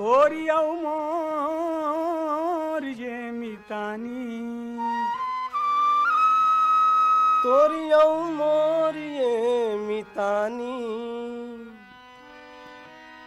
तोरी मोर ये मितानी तोरी मोर ये मितानी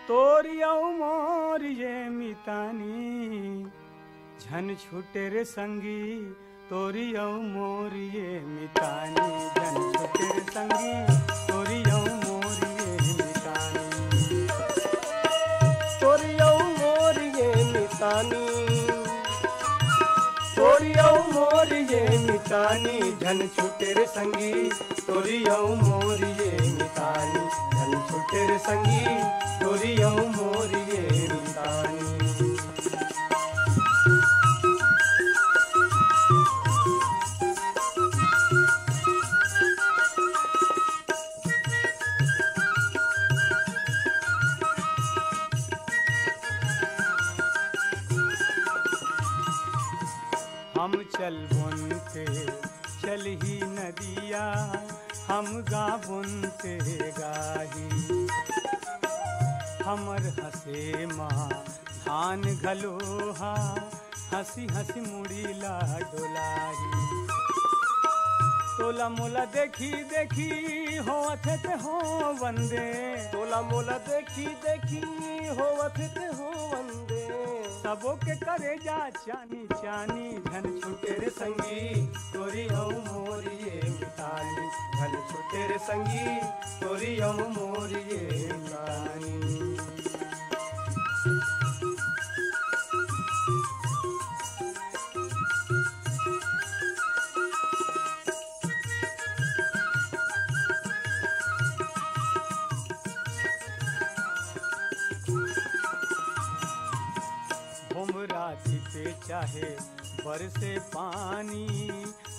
तोरी मोर ये मितानी झन छूटे रे संगी तोरी मोर ये मितानी झन छूटे रे संगी तोरी मोर ये मितानी तोरी मोर ये मितानी तोरी मोर ये मितानी झन छूटे रे संगी तोरी मोर ये मितानी झन छूटे रे संगी तोरी मोर ये मितानी हम चल बुनते चल ही नदिया हम गा बुनते गाही हमर हसे माँ धान घलोहा हंसी हंसी मुड़ीला डोलाही तोला मोला देखी देखी हो अथे ते हो वंदे तोला मोला देखी देखी होवत ते हो वंदे सबो के करे जा चानी चानी झन छूटे रे संगी तोरी मोर ये मितानी झन छूटे रे संगी तोरी मोर ये मितानी राती पे चाहे बरसे पानी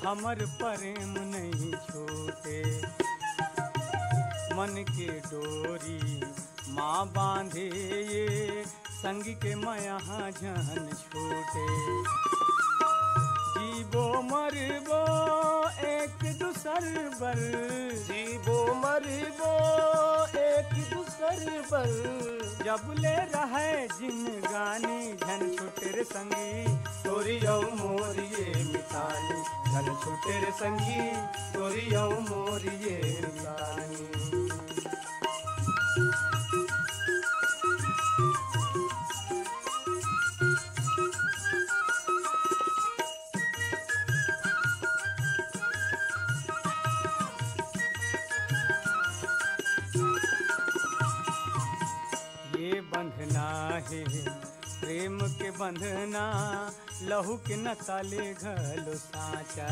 हमर प्रेम नहीं छूटे मन के डोरी माँ बांधे ये संग के माया झन छूटे जीवो मरबो एक दूसर बर जीवो मरबो एक दूसर पर जब ले रहे जिंदगानी झन छूटे रे संगी तोरी मोर ये मितानी झन छूटे रे संगी तोरी मोर ये मितानी बंधना है प्रेम के बंधना लहू के न ताले घलो साचा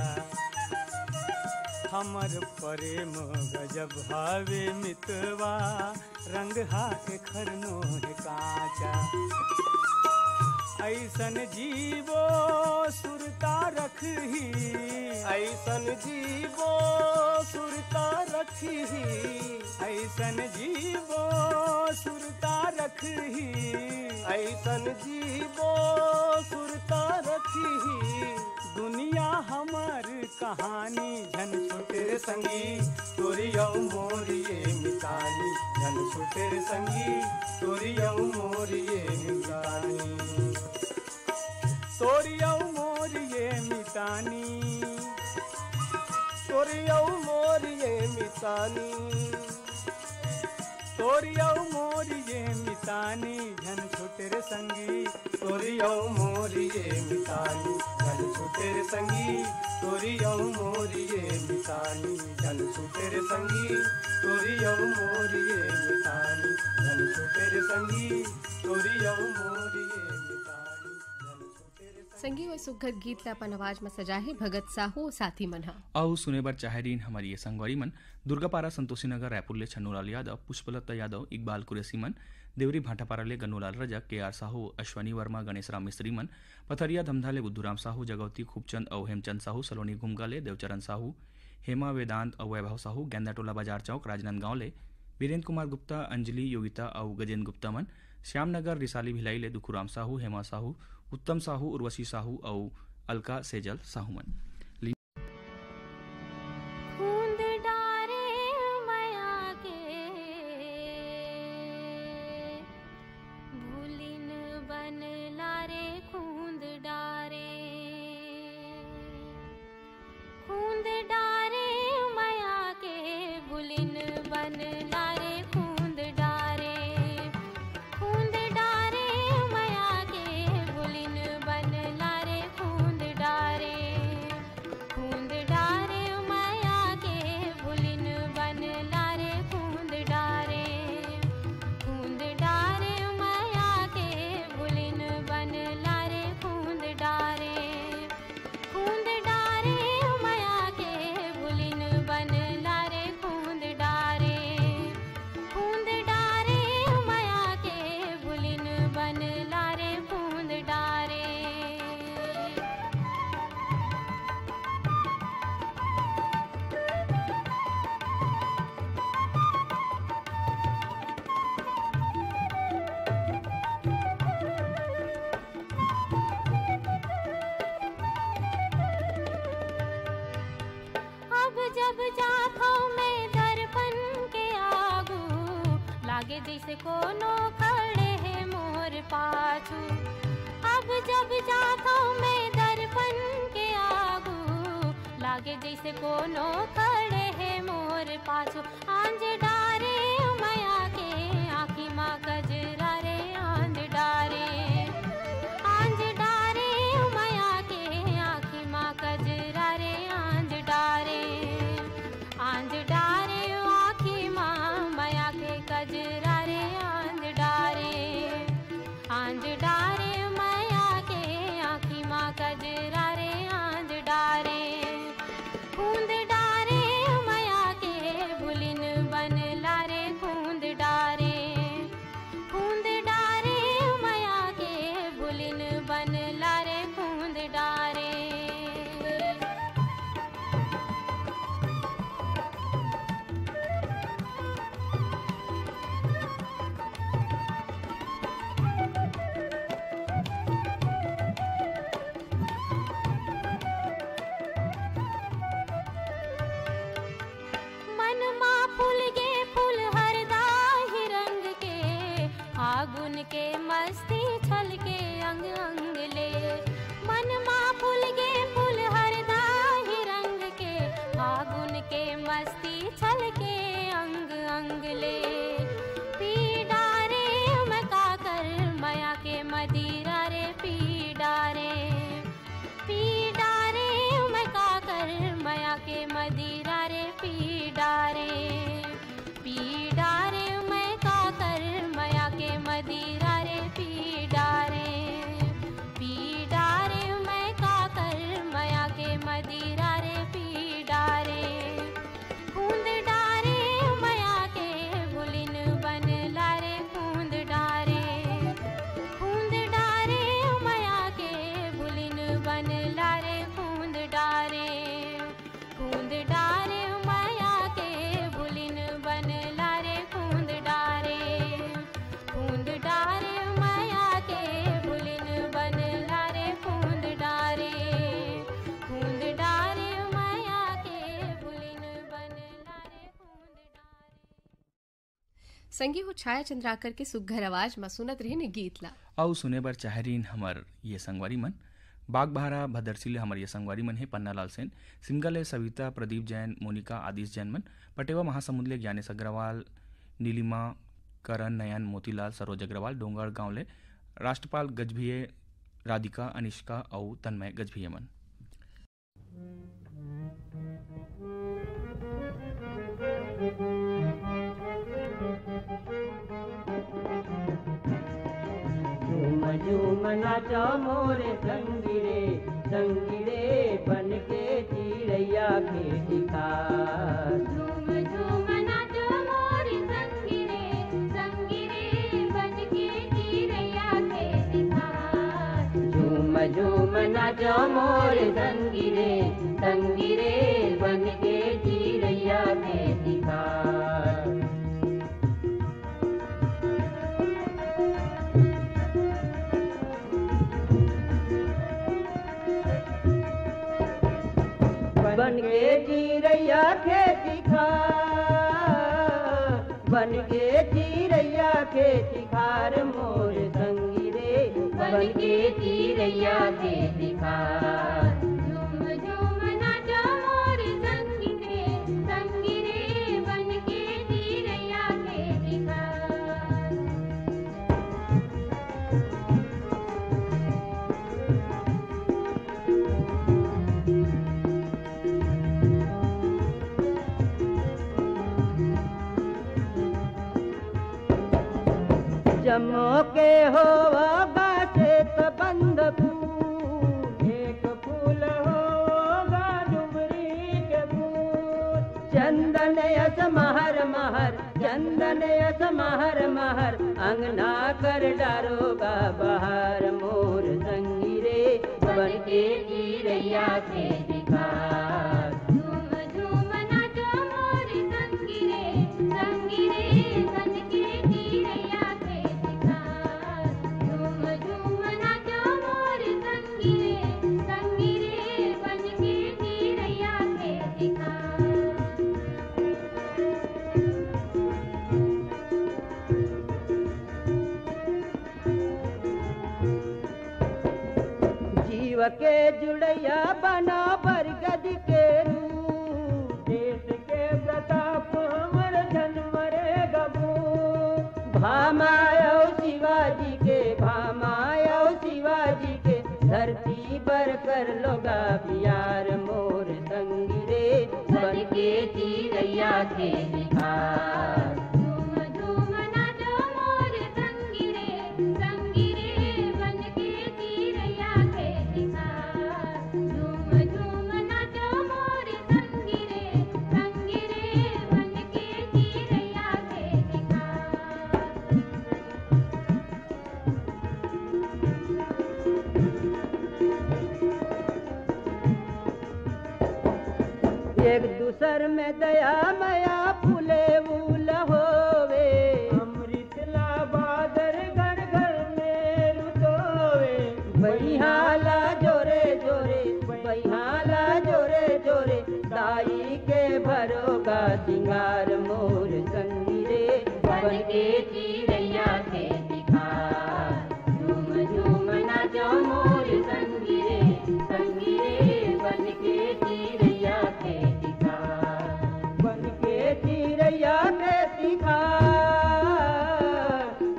हमर प्रेम गजब भावे मितवा रंग हाथ खरनो है काचा ऐसन जीवो सुरता रखही ऐसन जीवो सुरता रखी ऐसन जीवो सुरता रखही ऐसन जीवो सुरता रखी दुनिया हमर कहानी झन छूटे रे संगी तोरी मोर ये मितानी झन छूटे रे संगी तोरी मोर ये मितानी तोरी मोर ये मितानी तोरी मोर ये मितानी तोरी मोर ये मितानी झन छूटे रे संगी तोरी मोर ये मितानी झन छूटे रे संगी तोरी मोर ये मितानी झन छूटे रे संगी तोरी मोर ये मितानी झन छूटे रे संगी तोरी मोर ये मितानी झन छूटे रे संगी व सुघर गीत ला अपन आवाज में सजा है भगत साहू साथी मन हा आओ सुने बर चाहरीन हमारी ये संगवारी मन दुर्गापारा संतोषी नगर रायपुर ले छन्नूलाल यादव पुष्पलता यादव इकबाल कुरेसी मन देवरी भाटापारा ले गन्नूलाल रजक के आर साहू अश्वनी वर्मा गणेश राम मिस्त्री मन पथरिया धमधा ले बुद्धूराम साहू जगवती खूबचंद और हेमचंद साहू सलोनी घुमगा ले देवचरण साहू हेमा वेदांत और वैभव साहू गेंदाटोला बाजार चौक राजनांदगांव ले वीरेंद्र कुमार गुप्ता अंजलि योगिता और गजेंद्र गुप्ता मन श्यामनगर रिसाली भिलाई ले दुखुराम साहू हेमा साहू उत्तम साहू उर्वशी साहू और अलका सेजल साहू मन भूलिन बुलिन बन लारे खूंद डारे मया के बुलिन बन लारे खूंद डारे मया के बुलिन बन लारे खूंद डारे मया के बुलिन बन लारे खूंद डारे मया के बुलिन बन लारे खूंद डारे मया के बुलिन बन लारे खूंद डारे अब जब जाता मैं दर्पण के आगू लागे जैसे कोनो खड़े है मोर पाछू अब जब जाता मैं दर्पण के आगू लागे जैसे कोनो खड़े है मोर पाछू आंज डारे मया के आँखी माँ गजरा रे आंज डारे मया के आँखी माँ गजरा रे आंज डारे आँखी माँ मया के गजरा रे आंज डारे मया के आँखी माँ गजरा रे आंज डारे खूंद डारे मया के बुलिन बन लारे खूंद डारे मया के बुलिन बन लारे खूंद डारे मन माँ फूल गे फूल हरदा ही रंग के फागुन के मस्ती छल के अंग अंग ले मन माँ फूल गे फूल हरदा ही रंग के फागुन के मस्ती छल के अंग अंग ले पी डारे मका कर मया के मदिरा रे पी डारे मका कर मया के मदिरा रे पी डारे मैं का कर मया के मदिरा रे पी डारे मैं का कर मया के मदिरा रे पी डारे खूंद डारे मया के बुलिन बन लारे खूंद डारे मया के बुलिन बन लारे खूंद डारे मया के बुलिन बन लारे खूंद डारे मया के बुलिन बन लारे खूंद डारे मया के बुलिन बन लारे खूंद डारे संगी हो छाया चंद्राकर के सुघर आवाज में सुनत रही ने गीत ला आउ सुने बर चाहरीन हमर ये संगवारी मन बागबहारा भदरसिले हमर ये संगवारी मन है पन्नालाल सेन सिंगल है सविता प्रदीप जैन मोनिका आदिश जैन मन पटेवा महासमुंद ले ज्ञानेश अग्रवाल नीलिमा करण नयन मोतीलाल सरोज अग्रवाल डोंगर गांव ले राष्ट्रपाल गजभिये राधिका अनिष्का और तन्मय गजभिये मन झूम झूम नाचा मोरे संगिरे संगिरे बन के चिड़ैया के शिकार झूम झूम नाचो मोरे संगिरे संगिरे बन के चिड़ैया के शिकार झूम झूम नाचा मोरे संगिरे संगिरे बन के चिड़ैया के शिकार बन के चिड़ैया के शिकार बन के चिड़ैया के शिकार मोर संगिरे बन के चिड़ैया के शिकार झूम झूम नाचो मोरे संगिरे संगिरे बन के जमो के होगा श्वेत बंद फूल, एक फूल होगा डुमरी के फूल, चंदन यस महर महर, चंदन यस महर महर, अंगना कर डारोगा बहार मोर संगी रे, बन के चिरैया के दिखार। झूम झूम नाचो मोर संगी रे, संगी रे बन के चिरैया के दिखार। झूम झूम नाचो मोर संगी रे बन के चिरैया के दिखार। जीव के जुड़ैया बना बरगद के रूप, देश के प्रताप हमर जनमरे गबू, भामायो शिवाजी के, भामायो शिवाजी के, धरती पर कर लोगा बियार मोर संगी रे, बन के चिरैया के निखार। झूम झूम नाचो मोर संगी रे बन के चिरैया के दिखार। झूम झूम नाचो मोर संगी रे बन के चिरैया के दिखार। एक दूसर में दया मया फूले फूल होवे, अमृत ला बादर घर घर में रुतोवे, बहिहाला जोरे जोरे, बहिहाला जोरे जोरे, दाई के भरोगा सिंगार मोर संगी रे, बन के चिरैया के दिखार। झूम झूम नाचो मोर संगी रे बन के चिरैया के दिखार, बन के चिरैया के दिखार,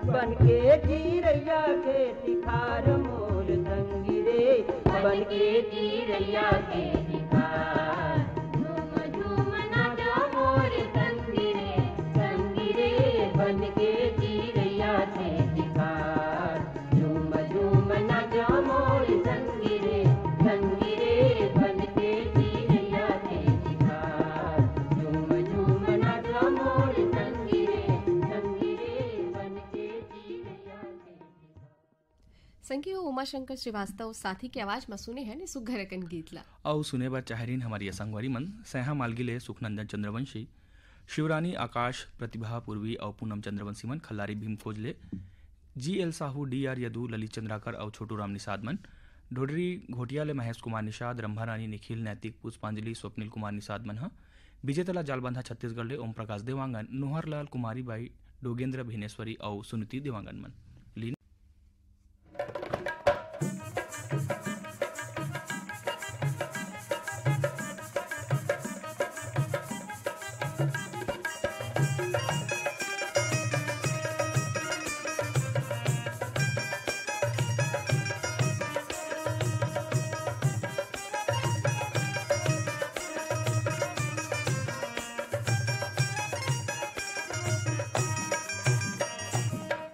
बन के चिरैया के दिखार मोर संगी रे, बन के चिरैया के दिखार। झूम झूम नाचो मोर संगी रे बन के चिरैया के दिखार। झूम झूम नाचो मोर संगी रे बन के चिरैया के दिखार। झूम झूम नाचो मोर संगी रे बन के चिरैया के दिखार। संगी हो उमाशंकर श्रीवास्तव साथी की आवाज में सुने हैं ने सुघरकन गीतला और सुने बर चाहरीन हमारी ये संगवारी मन सहा मालगिले सुखनंदन चंद्रवंशी, शिवरानी आकाश प्रतिभा पूर्वी और पूनम चंद्रवंशी मन, खल्लारी भीम खोजले, GL साहू, DR यदू, ललित चंद्राकर और छोटू राम निषाद मन, ढोडरी घोटियाले महेश कुमार निषाद, रंभारानी निखिल नैतिक, पुष्पांजलि स्वप्निल कुमार निषाद मन, विजेतला जालबंधा छत्तीसगढ़ ले ओम प्रकाश देवांगन, नोहरलाल कुमारी बाई, डोगेंद्र भिनेश्वरी और सुनीति देवांगन मन।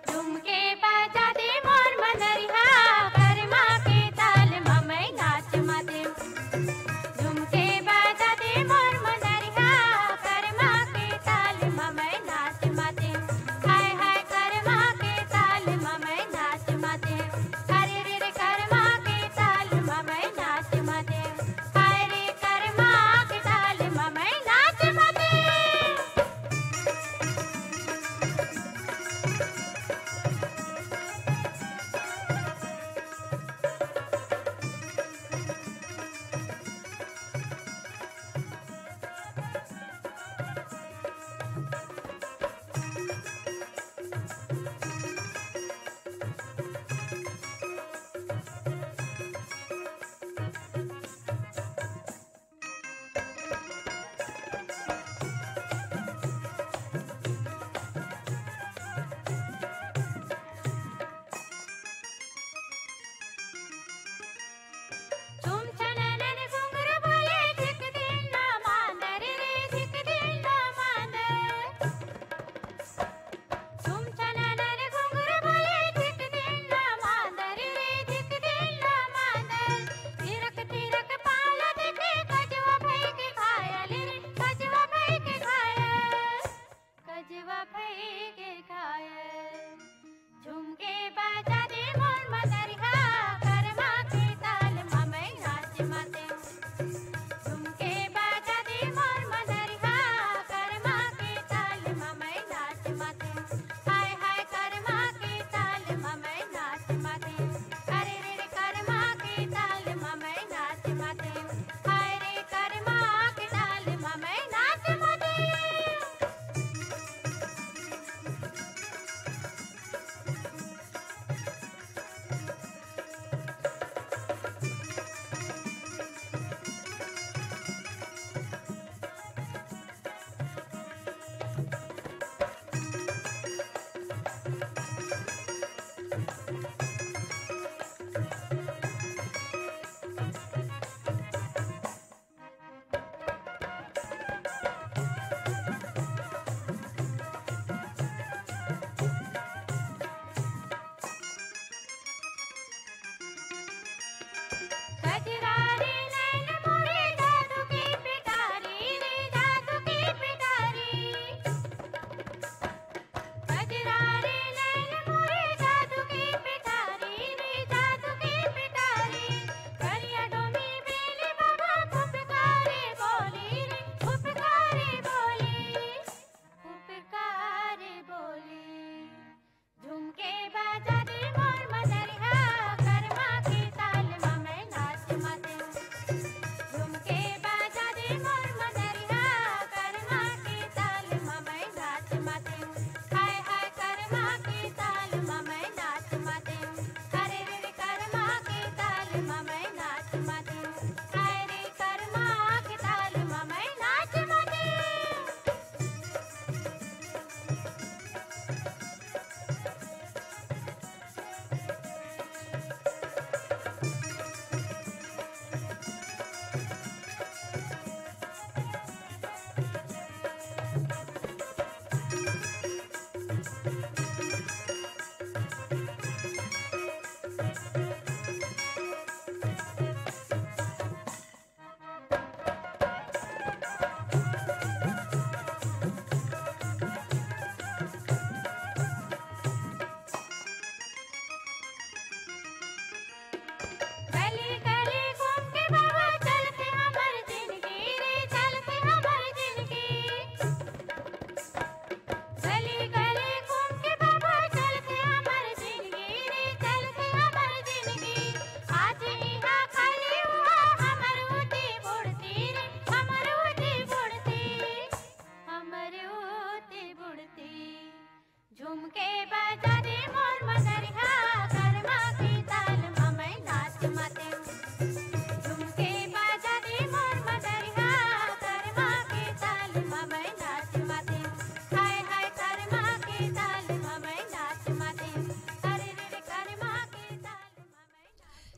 झुमके बजा दे मोर मनरिहा, करमा के ताल ममै नाच मते। झुमके बजा दे मोर मनरिहा, करमा के ताल ममै नाच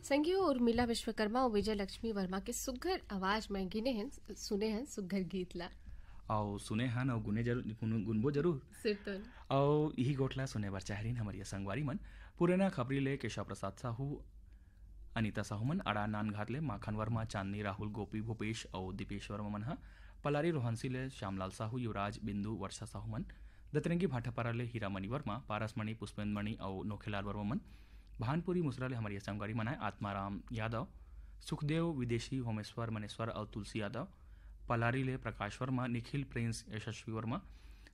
संगी उर्मिला विश्वकर्मा और विजय लक्ष्मी वर्मा के सुघर आवाज में गिने हैं सुने हैं सुघर गीत ला और सुने हन और गुनबो जरूर सिरतोन और यही गोठला सुने बर चाहरीन हमारी संगवारी मन पुराना खबरी ले केशव प्रसाद साहू अनीता साहू मन अड़ा नान घाट ले माखन वर्मा चांदनी राहुल गोपी भूपेश और दीपेश वर्मा मन पलारी रोहनसी ले श्यामलाल साहू युवराज बिंदु वर्षा साहू मन दतरंगी भाटापारा ले हीरामणि वर्मा पारसमणि पुष्पेंद्रमणि और नोखेलाल वर्मा मन भानपुरी मुसरा ले हमारी संगवारी मन है आत्माराम यादव सुखदेव विदेशी होमेश्वर मनेश्वर और तुलसी यादव पलारी ले प्रकाश वर्मा निखिल प्रिंस यशस्वी वर्मा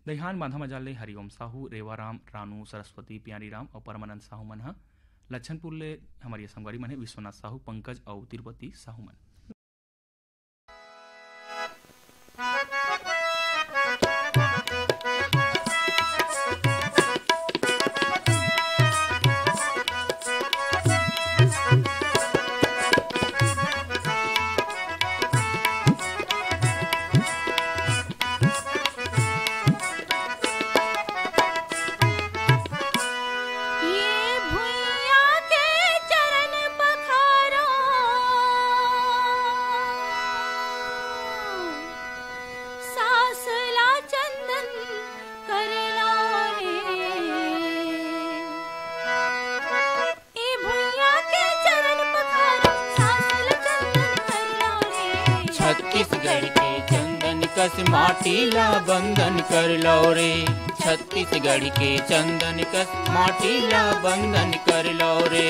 दहिहान बांधा मजाल ले हरिओम साहू रेवाराम रानू सरस्वती प्यारी राम और परमानंद साहू मन लच्छनपुर ले हमारी संगवारी मन है विश्वनाथ साहू पंकज और तिरुपति साहू मन। छत्तीसगढ़ के चंदन कस माटीला बंधन कर लो रे। छत्तीसगढ़ के चंदन कस माटीला बंधन कर लो रे।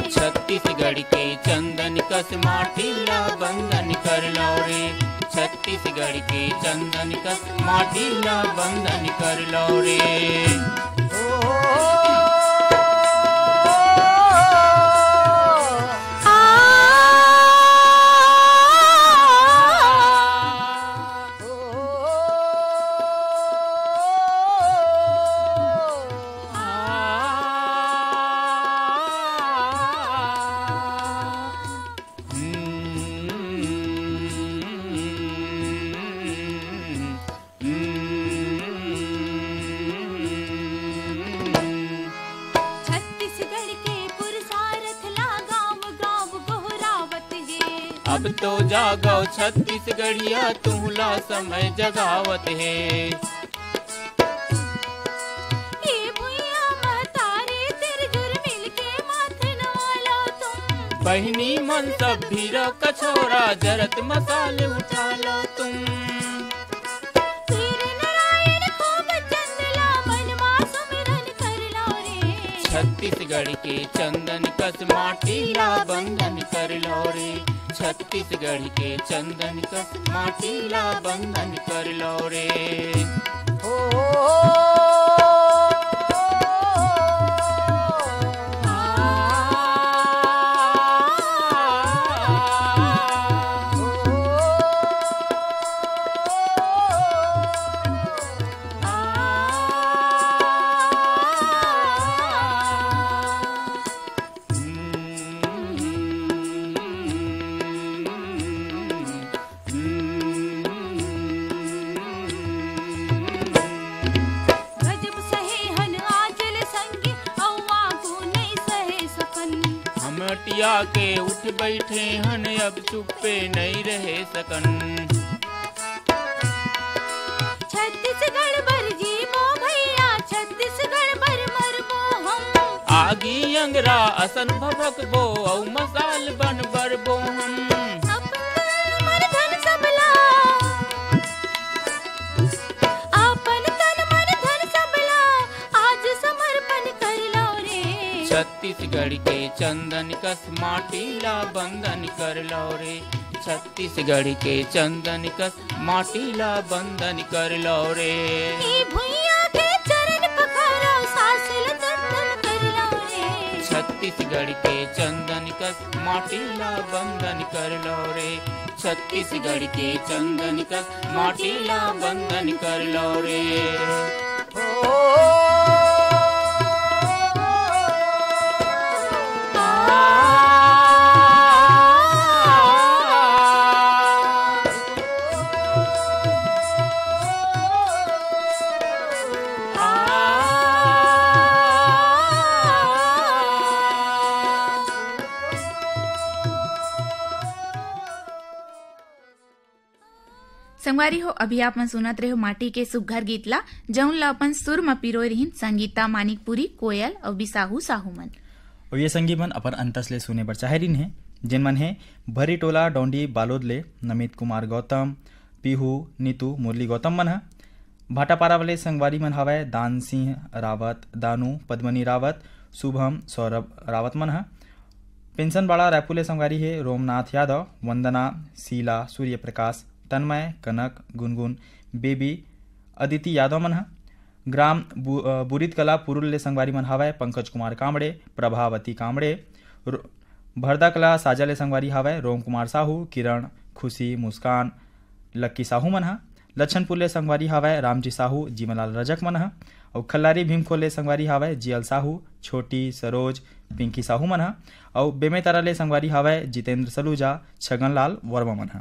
छत्तीसगढ़ के चंदन कस माटीला बंधन कर लो रे। छत्तीसगढ़ के चंदन कस माटीला बंधन कर लो रे। अब तो जागो छत्तीसगढ़िया तुहला समय जगावत है। बहनी मन सब भीरो कछोरा जरत मसाले उठा लो तुम। छत्तीसगढ़ के चंदन कस माटीला बंधन कर लो रे। छत्तीसगढ़ के चंदन कस माटीला बंधन कर लो रे। हटिया के उठ बैठे हन अब चुप्पे नहीं रहे सकन। छत्तीसगढ़ बर जीवो भैया छत्तीसगढ़ बर मरबो हम। आगी अंगरा असन भभकबो औ मसाल बन बरबो हम। छत्तीसगढ़ के चंदन कस माटीला बंधन कर लो रे। छत्तीसगढ़ के चंदन कस माटीला बंधन कर लो रे। छत्तीसगढ़ के चंदन कस माटीला बंधन कर लो रे। छत्तीसगढ़ के चंदन कस माटीला बंधन कर लो रे। संगवारी हो अभी आप मन सुनत रहे हो माटी के सुघर गीत ला जौन ला अपन सुर म पिरोय रहिन संगीता मानिकपुरी कोयल और बिसाहू साहू मन। और ये संगी मन अपन अंतस ले सुने बर चाहे रिन है जिन मन है भरी टोला डोंडी बालोद ले नमित कुमार गौतम पीहू नीतू मुरली गौतम मन है। भाटापारा वाले संगवारी मन हवय दान सिंह रावत दानू पद्मनी रावत शुभम सौरभ रावत मन है। पेंशन बाड़ा रायपुर ले संगवारी है रोमनाथ यादव वंदना शीला सूर्य प्रकाश तन्मय कनक गुनगुन बेबी अदिति यादव मन है। ग्राम बुरित कला पुरुल ले संगवारी मन हवय पंकज कुमार कामड़े प्रभावती कामड़े। भरदा कला साजा ले संगवारी हवय रोम कुमार साहू किरण खुशी मुस्कान लक्की साहू मन है। लच्छनपुर ले संगवारी हवय रामजी साहू जीवनलाल रजक मन है। और खल्लारी भीमखोल ले संगवारी हवय जियल साहू छोटी सरोज पिंकी साहू मन है। और बेमेतारा ले संगवारी हवय जितेंद्र सलूजा छगनलाल वर्मा मन है।